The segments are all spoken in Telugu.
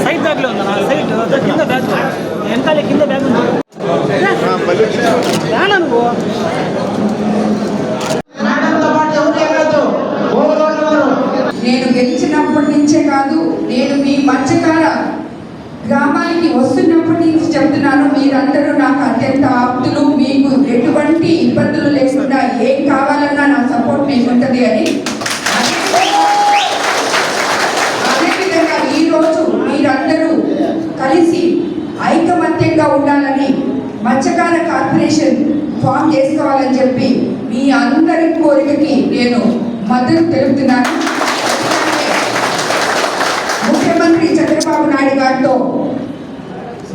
సైడ్ బ్యాగ్ లో ఉందా? సైడ్ కింద బ్యాగ్ వెనకాల కింద బ్యాగ్ ఉంది. నువ్వు నేను గెలిచినప్పటి నుంచే కాదు, నేను మీ మత్స్యకార గ్రామానికి వస్తున్నప్పటి నుంచి చెప్తున్నాను, మీరందరూ నాకు అత్యంత ఆప్తులు, మీకు ఎటువంటి ఇబ్బందులు లేకుండా ఏం కావాలన్నా నా సపోర్ట్ మీకు ఉంటుంది అని. అదేవిధంగా ఈరోజు మీరందరూ కలిసి ఐకమత్యంగా ఉండాలని, మత్స్యకార కార్పొరేషన్ ఫామ్ చేసుకోవాలని చెప్పి మీ అందరి కోరికకి నేను మద్దతు తెలుపుతున్నాను. ముఖ్యమంత్రి చంద్రబాబు నాయుడు గారితో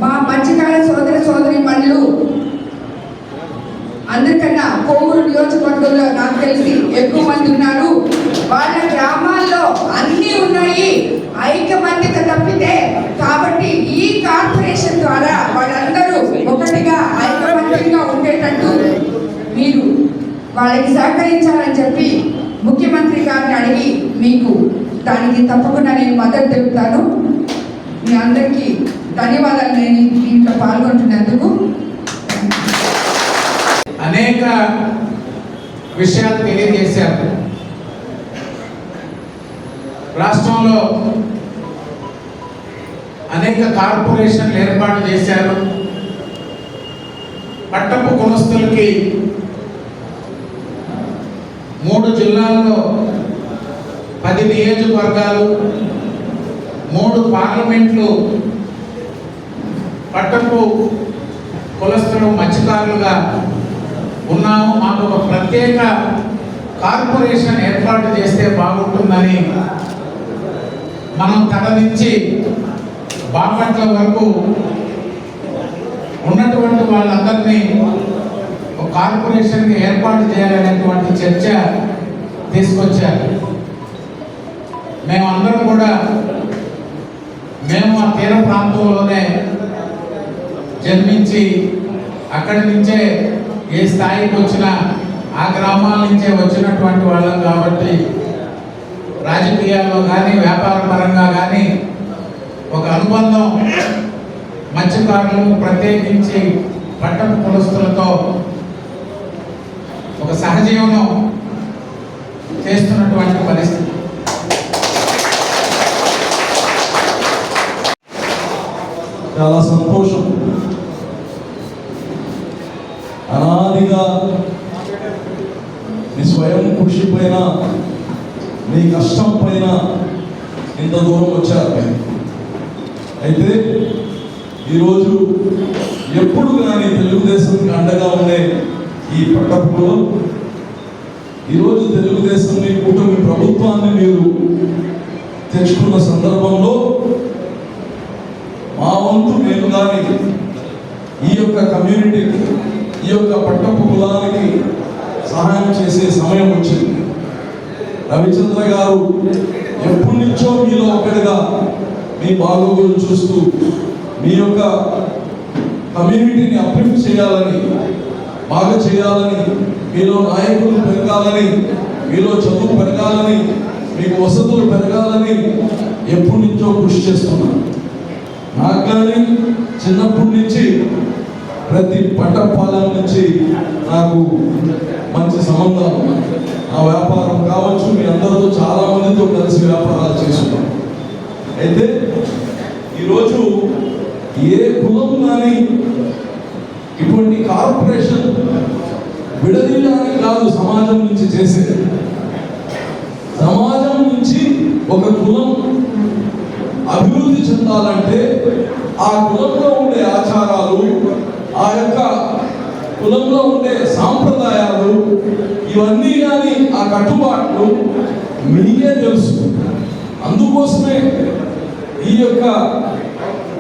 మా మత్స్యకార సోదరీమణులు అందరికన్నా కోవూరు నియోజకవర్గంలో నాకు తెలిసి ఎక్కువ మంది ఉన్నారు. వాళ్ళ గ్రామాల్లో అన్నీ ఉన్నాయి, ఐకమత్యత తప్పితే. కాబట్టి ఈ కార్పొరేషన్ ద్వారా వాళ్ళందరూ ఒకటిగా ఐకమత్యంగా ఉండేటట్టు మీరు వాళ్ళకి సహకరించాలని చెప్పి ముఖ్యమంత్రి గారిని అడిగి మీకు దానికి తప్పకుండా నేను మద్దతు తెలుపుతాను. మీ అందరికీ ధన్యవాదాలు నేను దీంట్లో పాల్గొంటున్నందుకు. అనేక విషయాలు తెలియజేశారు. రాష్ట్రంలో అనేక కార్పొరేషన్లు ఏర్పాటు చేశారు. పట్టపు కులస్తులకి 3 జిల్లాల్లో 10 నియోజకవర్గాలు, 3 పార్లమెంట్లు పట్టపు కులస్తులు మత్స్యకారులుగా ఉన్నాము. మాకు ఒక ప్రత్యేక కార్పొరేషన్ ఏర్పాటు చేస్తే బాగుంటుందని మనం తడ నుంచి బాపట్ల వరకు ఉన్నటువంటి వాళ్ళందరినీ ఒక కార్పొరేషన్కి ఏర్పాటు చేయాలనేటువంటి చర్చ తీసుకొచ్చారు. మేమందరం కూడా మేము ఆ తీర ప్రాంతంలోనే జన్మించి అక్కడి నుంచే ఏ స్థాయికి వచ్చినా ఆ గ్రామాల నుంచే వచ్చినటువంటి వాళ్ళం కాబట్టి రాజకీయాల్లో కానీ వ్యాపార పరంగా కానీ ఒక అనుబంధం మత్స్యకారులు ప్రత్యేకించి పట్టపు కులస్తులతో ఒక సహజీవనం చేస్తున్నటువంటి పరిస్థితి. చాలా సంతోషం. అనాదిగా మీ స్వయం కృషి పైన, మీ కష్టం పైన ఇంత దూరం వచ్చారు. అయితే ఈరోజు ఎప్పుడు కానీ తెలుగుదేశంకి అండగా ఉండే ఈ పట్టపులో ఈరోజు తెలుగుదేశం కూటమి ప్రభుత్వాన్ని మీరు తెచ్చుకున్న సందర్భంలో మా వంతు నేను కానీ ఈ యొక్క కమ్యూనిటీకి, ఈ యొక్క పట్టపు కులానికి సహాయం చేసే సమయం వచ్చింది. రవిచంద్ర గారు ఎప్పటి నుంచో మీలో ఒకటిగా మీ బాగోగులు చూస్తూ మీ యొక్క కమ్యూనిటీని అభివృద్ధి చేయాలని, బాగా చేయాలని, మీలో నాయకులు పెరగాలని, మీలో చదువు పెరగాలని, మీకు వసతులు పెరగాలని ఎప్పటి నుంచో కృషి చేస్తున్నాను. నాకు కానీ చిన్నప్పటి నుంచి ప్రతి పట్టపాలెం నుంచి నాకు మంచి సంబంధాలు. ఆ వ్యాపారం కావచ్చు, మీ అందరితో చాలా మందితో కలిసి వ్యాపారాలు చేస్తున్నాం. అయితే ఈరోజు ఏ కులం కానీ ఇటువంటి కార్పొరేషన్ విడదీయడానికి కాదు సమాజం నుంచి చేసేది. సమాజం నుంచి ఒక కులం అభివృద్ధి చెందాలంటే ఆ కులంలో ఉండే ఆచారాలు, ఆ యొక్క కులంలో ఉండే సాంప్రదాయాలు, ఇవన్నీ కానీ ఆ కట్టుబాట్లు మీకే తెలుసు. అందుకోసమే ఈ యొక్క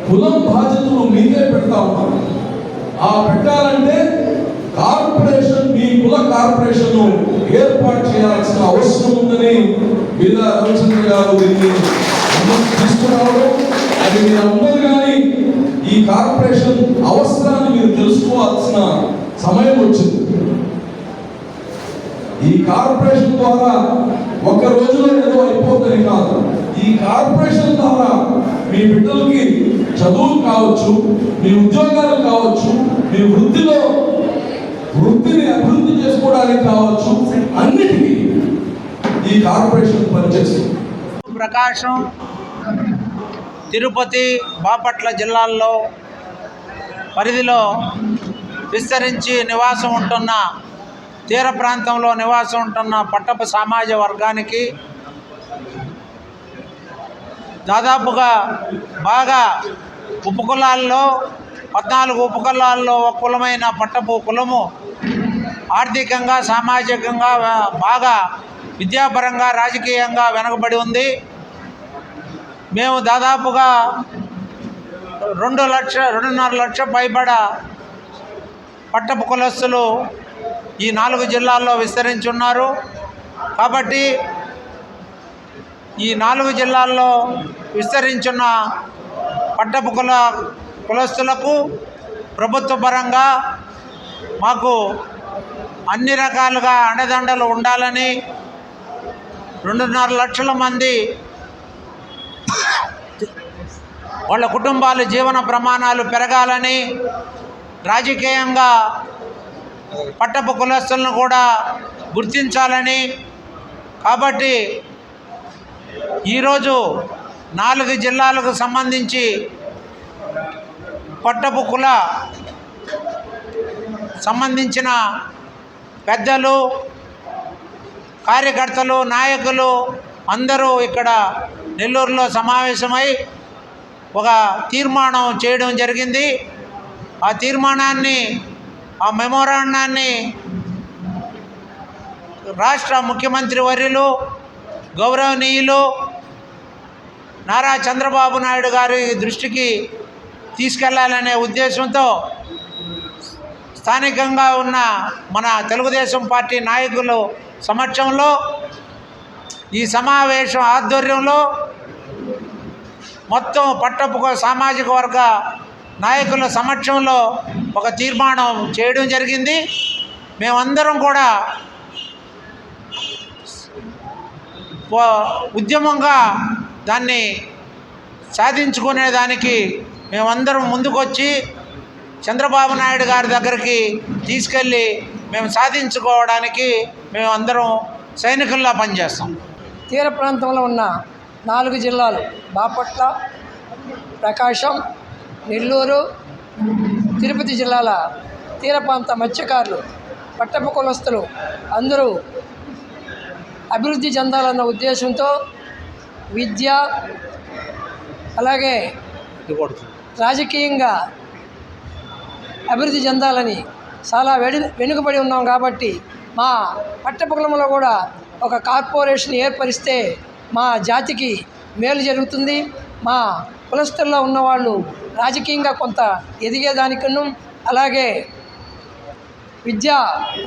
కులం బాధ్యతలు మీకే పెడతా ఉన్నారు. ఆ పెట్టాలంటే కార్పొరేషన్, మీ కుల కార్పొరేషన్ ఏర్పాటు చేయాల్సిన అవసరం ఉందని మీద రవిచంద్ర గారు దీన్ని తీసుకురావడం, అది మీరు అందరూ కానీ ఈ కార్పొరేషన్ అవసరాన్ని మీరు తెలుసుకోవాల్సిన సమయం వచ్చింది. ఈ కార్పొరేషన్ ద్వారా ఒక్క రోజులో ఏదో అయిపోతుంది కాదు. ఈ కార్పొరేషన్ ద్వారా మీ బిడ్డలకి చదువులు కావచ్చు, మీ ఉద్యోగాలు కావచ్చు, మీ వృత్తిని అభివృద్ధి చేసుకోవడానికి కావచ్చు, అన్నిటికీ ఈ కార్పొరేషన్ పనిచేస్తుంది. ప్రకాశం, తిరుపతి, బాపట్ల జిల్లాల్లో పరిధిలో విస్తరించి నివాసం ఉంటున్న తీర ప్రాంతంలో నివాసం ఉంటున్న పట్టపు సమాజ వర్గానికి దాదాపుగా బాగా ఉపకులాల్లో 14 ఉపకులాల్లో ఒక కులమైన పట్టపు కులము ఆర్థికంగా, సామాజికంగా, బాగా విద్యాపరంగా, రాజకీయంగా వెనకబడి ఉంది. మేము దాదాపుగా 2.5 లక్షల పైబడ పట్టపు కులస్తులు ఈ 4 జిల్లాల్లో విస్తరించి ఉన్నారు. కాబట్టి ఈ 4 జిల్లాల్లో విస్తరించున్న పట్టపు కులస్తులకు ప్రభుత్వ పరంగా మాకు అన్ని రకాలుగా అండదండలు ఉండాలని, 2.5 లక్షల మంది వాళ్ళ కుటుంబాల జీవన ప్రమాణాలు పెరగాలని, రాజకీయంగా పట్టపు కులస్తులను కూడా గుర్తించాలని, కాబట్టి ఈరోజు 4 జిల్లాలకు సంబంధించి పట్టపు కుల సంబంధించిన పెద్దలు, కార్యకర్తలు, నాయకులు అందరూ ఇక్కడ నెల్లూరులో సమావేశమై ఒక తీర్మానం చేయడం జరిగింది. ఆ తీర్మానాన్ని, ఆ మెమోరాండాన్ని రాష్ట్ర ముఖ్యమంత్రి వర్యులు గౌరవనీయులు నారా చంద్రబాబు నాయుడు గారి దృష్టికి తీసుకెళ్లాలనే ఉద్దేశంతో స్థానికంగా ఉన్న మన తెలుగుదేశం పార్టీ నాయకులు సమక్షంలో ఈ సమావేశం ఆధ్వర్యంలో మొత్తం పట్టపు సామాజిక వర్గ నాయకుల సమక్షంలో ఒక తీర్మానం చేయడం జరిగింది. మేమందరం కూడా ఉద్యమంగా దాన్ని సాధించుకునేదానికి మేమందరం ముందుకొచ్చి చంద్రబాబు నాయుడు గారి దగ్గరికి తీసుకెళ్ళి మేము సాధించుకోవడానికి మేమందరం సైనికుల్లా పనిచేస్తాం. తీర ప్రాంతంలో ఉన్న 4 జిల్లాలు బాపట్ల, ప్రకాశం, నెల్లూరు, తిరుపతి జిల్లాల తీర ప్రాంత మత్స్యకారులు, పట్టపు కులస్తులు అందరూ అభివృద్ధి చెందాలన్న ఉద్దేశంతో విద్య, అలాగే రాజకీయంగా అభివృద్ధి చెందాలని చాలా వెనుకబడి ఉన్నాం. కాబట్టి మా పట్టపు కులంలో కూడా ఒక కార్పొరేషన్ ఏర్పరిస్తే మా జాతికి మేలు జరుగుతుంది. మా కులస్తుల్లో ఉన్నవాళ్ళు రాజకీయంగా కొంత ఎదిగేదానికను, అలాగే విద్యా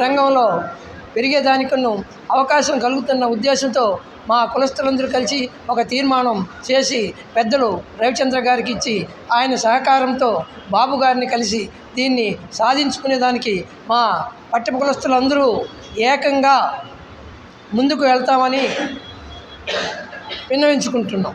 రంగంలో పెరిగేదానికను అవకాశం కలుగుతున్న ఉద్దేశంతో మా కులస్తులందరూ కలిసి ఒక తీర్మానం చేసి పెద్దలు రవిచంద్ర గారికి ఇచ్చి ఆయన సహకారంతో బాబు గారిని కలిసి దీన్ని సాధించుకునేదానికి మా పట్టపు కులస్తులందరూ ఏకంగా ముందుకు వెళ్తామని విన్నవించుకుంటున్నాం.